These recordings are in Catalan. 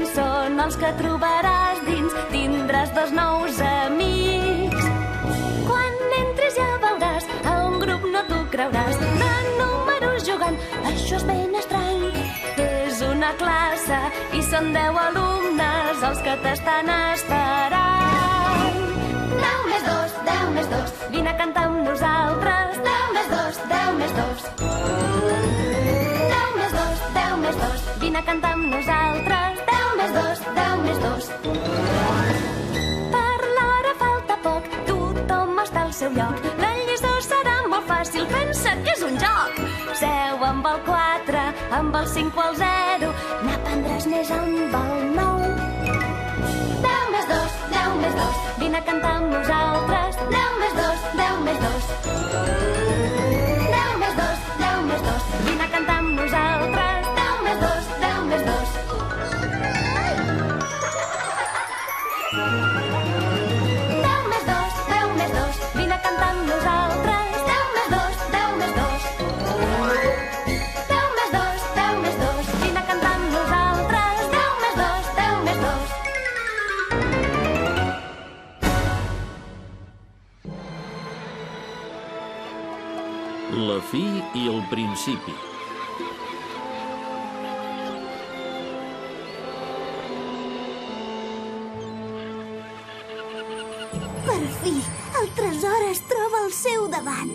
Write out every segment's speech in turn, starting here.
quins són els que trobaràs dins. Tindràs 2 nous amics. Quan entres ja veuràs, a un grup no t'ho creuràs, de números jugant, això és ben estrany. És una classe i són 10 alumnes els que t'estan esperant. 10 més 2, 10 més 2, vine a cantar amb nosaltres. 10 més 2, 10 més 2. 10 més 2, 10 més 2, vine a cantar amb nosaltres. 10 més 2, 10 més 2. Per l'hora falta poc, tothom està al seu lloc. La lliçó serà molt fàcil, pensa que és un joc. Seu amb el 4, amb el 5 o el 0, n'aprendràs més amb el 9. 10 més 2, 10 més 2, vine a cantar amb nosaltres. 10 més 2, 10 més 2. 10 més 2, 10 més 2, vine a cantar amb nosaltres. 10 més 2, 10 més 2. 10 més 2, 10 més 2, vine a cantar amb nosaltres. 10 més 2, 10 més 2. 10 més 2, 10 més 2, vine a cantar amb nosaltres. 10 més 2, 10 més 2. La fi i el principi. Per fi, el tresor es troba al seu davant.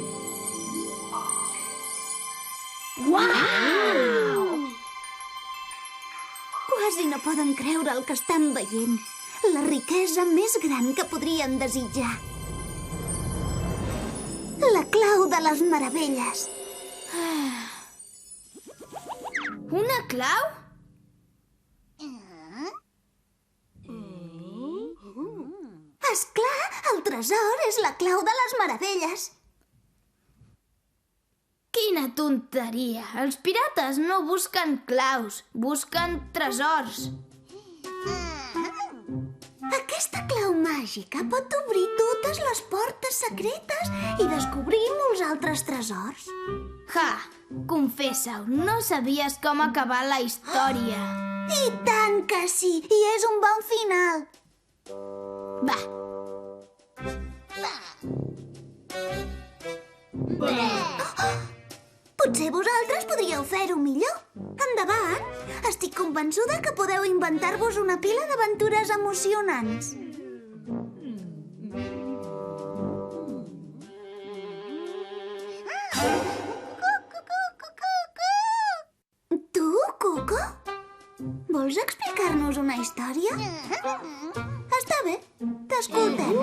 Uau! Quasi no poden creure el que estan veient. La riquesa més gran que podrien desitjar. La clau de les meravelles. Una clau? Esclar, el tresor és la clau de les meravelles. Quina tonteria! Els pirates no busquen claus, busquen tresors. Aquesta clau màgica pot obrir totes les portes secretes i descobrir molts altres tresors. Ja, confessa-ho, no sabies com acabar la història. I tant que sí, i és un bon final. Va. Potser vosaltres podríeu fer-ho millor. Endavant! Estic convençuda que podeu inventar-vos una pila d'aventures emocionants. Tu, Cuco? Vols explicar-nos una història? Està bé, t'escoltem.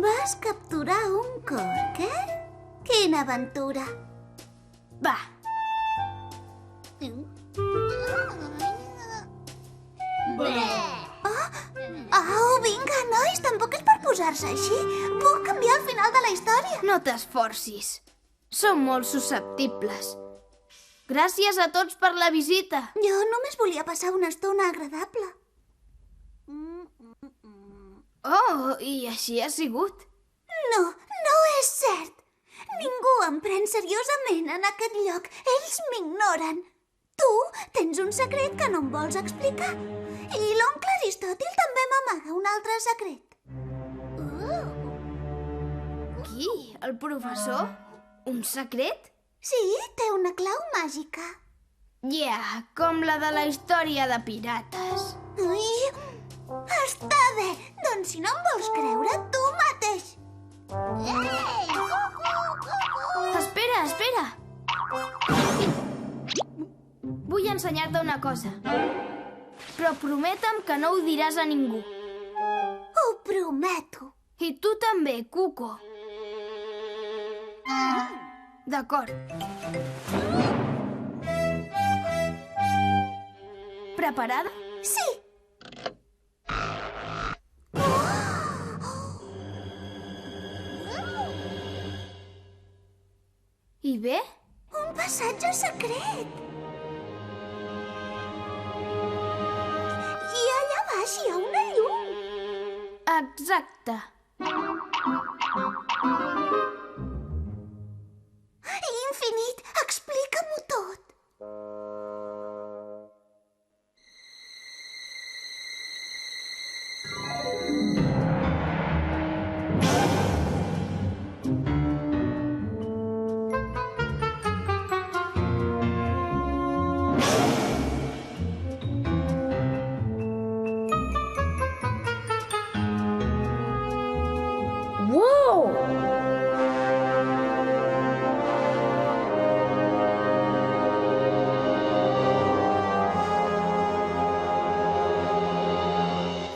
Vas capturar un cor, eh? Quina aventura! Va. Au, vinga, nois, tampoc és per posar-se així. Puc canviar el final de la història. No t'esforcis. Som molt susceptibles. Gràcies a tots per la visita. Jo només volia passar una estona agradable. Oh, i així ha sigut. No, no és cert. Ningú em pren seriosament en aquest lloc. Ells m'ignoren. Tu tens un secret que no em vols explicar. I l'oncle Aristòtil també m'amaga un altre secret. Qui? El professor? Un secret? Sí, té una clau màgica. Ja, com la de la història de pirates. Ui, està bé. Doncs si no em vols creure, tu mateix. Espera, espera. Vull ensenyar-te una cosa. Però prometem que no ho diràs a ningú. Ho prometo. I tu també, Cuco. D'acord. Preparada? Sí. I bé? Un passatge secret. I allà baix hi ha una llum. Exacte. Infinit, explica-m'ho tot.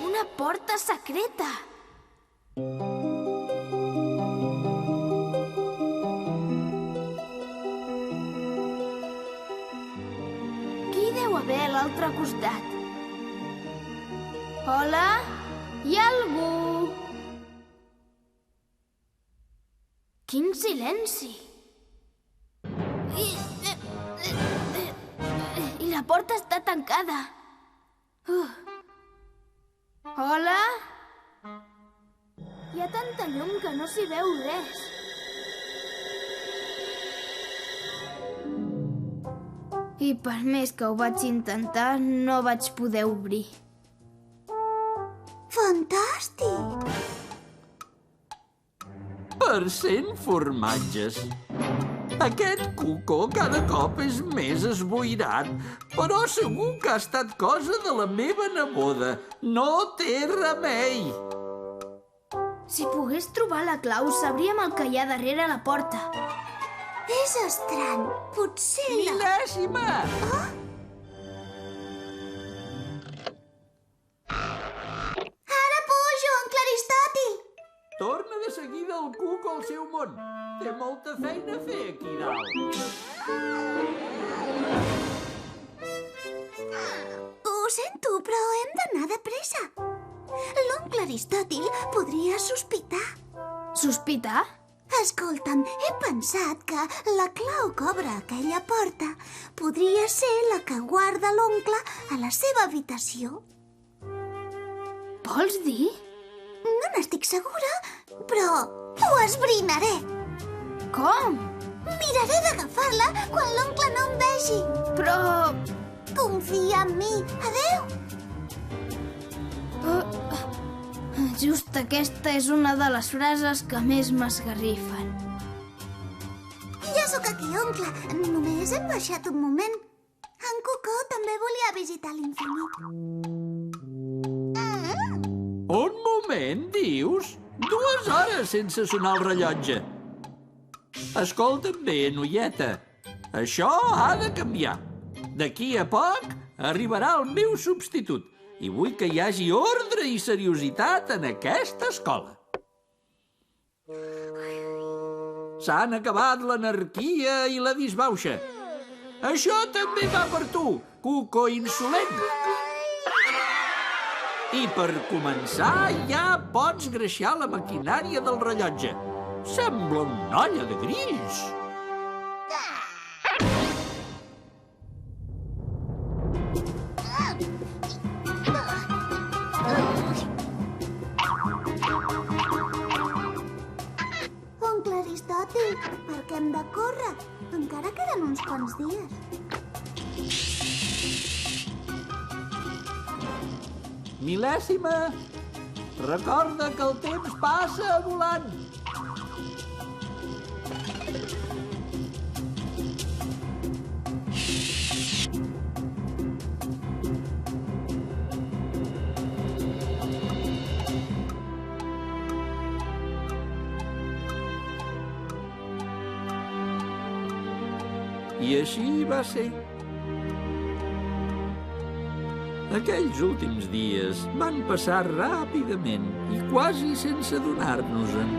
Una porta secreta. Qui deu haver a l'altre costat? Hola? Hi ha algú? Quin silenci! I la porta està tancada. Hola? Hi ha tanta llum que no s'hi veu res. I per més que ho vaig intentar, no vaig poder obrir. Fantàstic. Per 100 formatges. Aquest Cuco cada cop és més esboirat, però segur que ha estat cosa de la meva neboda. No té remei. Si pogués trobar la clau, sabríem el que hi ha darrere la porta. És estrany. Potser Mil·lèsima! Ara pujo, oncle Aristòtil. Torna de seguida el Cuco al seu món. Té molta feina a fer aquí dalt. Ho sento, però hem d'anar de pressa. L'oncle Aristòtil podria sospitar. Sospitar? Escolta'm, he pensat que la clau que obre aquella porta podria ser la que guarda l'oncle a la seva habitació. Vols dir? No n'estic segura, però ho esbrinaré. Com? Miraré d'agafar-la quan l'oncle no em vegi. Però... Confia en mi. Adéu. Just aquesta és una de les frases que més m'esgarrifen. Ja sóc aquí, oncle. Només hem baixat un moment. En Cuco també volia visitar l'infinit. Un moment, dius? 2 hores sense sonar el rellotge. Escolta'm bé, noieta. Això ha de canviar. D'aquí a poc arribarà el meu substitut i vull que hi hagi ordre i seriositat en aquesta escola. S'han acabat l'anarquia i la disbauxa. Això també va per tu, Cuco insolent. I per començar ja pots greixar la maquinària del rellotge. Sembla una olla de grills. Oncle Aristòtil, per què hem de córrer? Encara queden uns quants dies. Mil·lèsima, recorda que el temps passa volant. I així va ser. Aquells últims dies van passar ràpidament i quasi sense adonar-nos-en.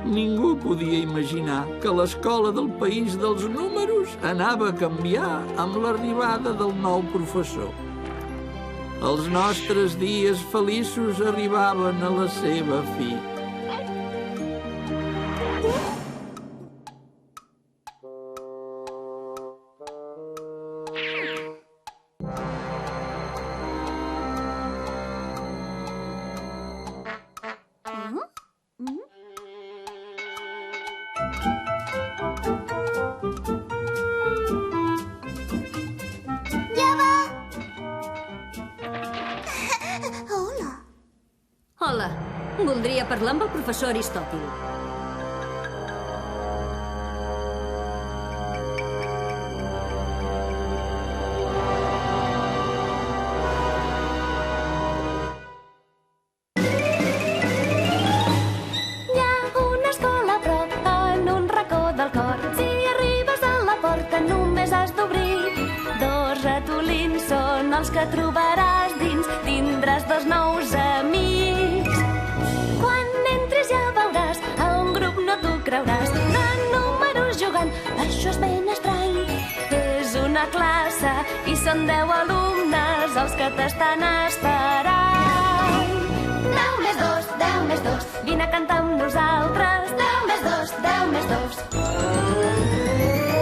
Ningú podia imaginar que l'escola del país dels números anava a canviar amb l'arribada del nou professor. Els nostres dies feliços arribaven a la seva fi. Ja va! Hola. Hola, voldria parlar amb el professor Aristòtil. Hi ha una escola a prop, en un racó del cor. Si arribes a la porta només has d'obrir. Dos ratolins són els que trobaràs dins. Tindràs dos nous amics. Quan entris ja veuràs, a un grup no t'ho creuràs. De números jugant, això és ben estrany. És una classe i són 10 alumnes els que t'estan esperant. 10 més 2, 10 més 2, vine a cantar amb nosaltres. 10 més 2, 10 més 2.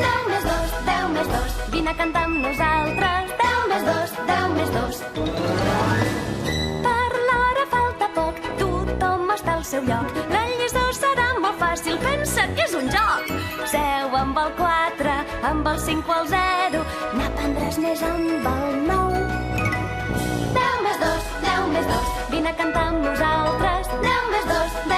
10 més 2, 10 més 2, vine a cantar amb nosaltres. 10 més 2, 10 més 2. Per l'hora falta poc, tothom està al seu lloc. La lliçó serà molt fàcil, pensa que és un joc. Seu amb el 4, amb el 5 o el 0, n'aprendràs més amb el 9. 10 més 2, 10 més 2, vine a cantar amb nosaltres. 10 més 2, 10